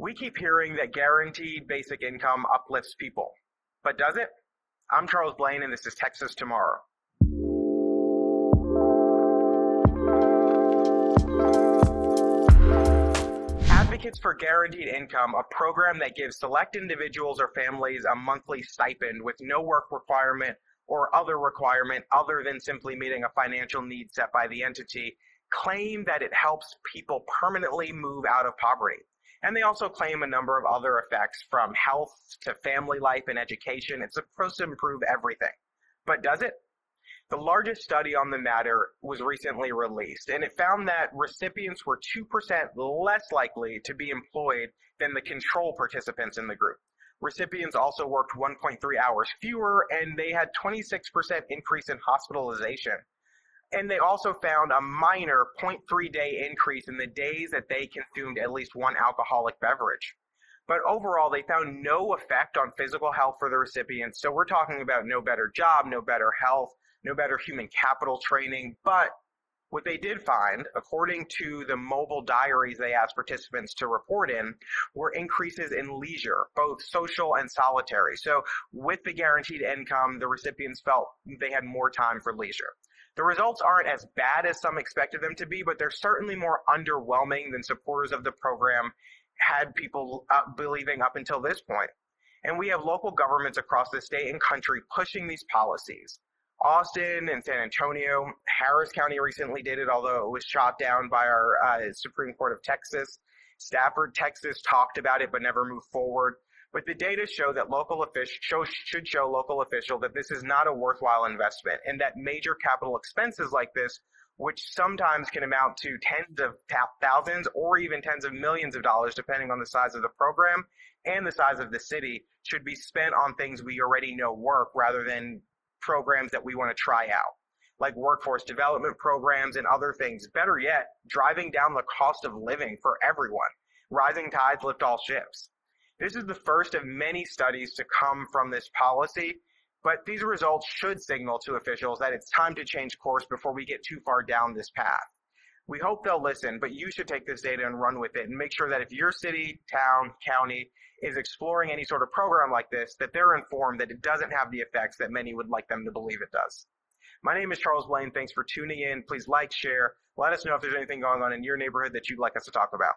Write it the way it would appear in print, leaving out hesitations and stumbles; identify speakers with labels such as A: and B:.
A: We keep hearing that guaranteed basic income uplifts people. But does it? I'm Charles Blaine, and this is Texas Tomorrow. Advocates for Guaranteed Income, a program that gives select individuals or families a monthly stipend with no work requirement or other requirement other than simply meeting a financial need set by the entity, claim that it helps people permanently move out of poverty. And they also claim a number of other effects from health to family life and education. It's supposed to improve everything. But does it? The largest study on the matter was recently released, and it found that recipients were 2% less likely to be employed than the control participants in the group. Recipients also worked 1.3 hours fewer, and they had 26% increase in hospitalization. And they also found a minor 0.3 day increase in the days that they consumed at least one alcoholic beverage. But overall, they found no effect on physical health for the recipients. So we're talking about no better job, no better health, no better human capital training. But what they did find, according to the mobile diaries they asked participants to report in, were increases in leisure, both social and solitary. So with the guaranteed income, the recipients felt they had more time for leisure. The results aren't as bad as some expected them to be, but they're certainly more underwhelming than supporters of the program had people believing up until this point. And we have local governments across the state and country pushing these policies. Austin and San Antonio, Harris County recently did it, although it was shot down by our Supreme Court of Texas. Stafford, Texas talked about it but never moved forward. But the data show that should show local officials that this is not a worthwhile investment, and that major capital expenses like this, which sometimes can amount to tens of thousands or even tens of millions of dollars, depending on the size of the program and the size of the city, should be spent on things we already know work rather than programs that we want to try out, like workforce development programs and other things. Better yet, driving down the cost of living for everyone. Rising tides lift all ships. This is the first of many studies to come from this policy, but these results should signal to officials that it's time to change course before we get too far down this path. We hope they'll listen, but you should take this data and run with it and make sure that if your city, town, county is exploring any sort of program like this, that they're informed that it doesn't have the effects that many would like them to believe it does. My name is Charles Blaine. Thanks for tuning in. Please like, share. Let us know if there's anything going on in your neighborhood that you'd like us to talk about.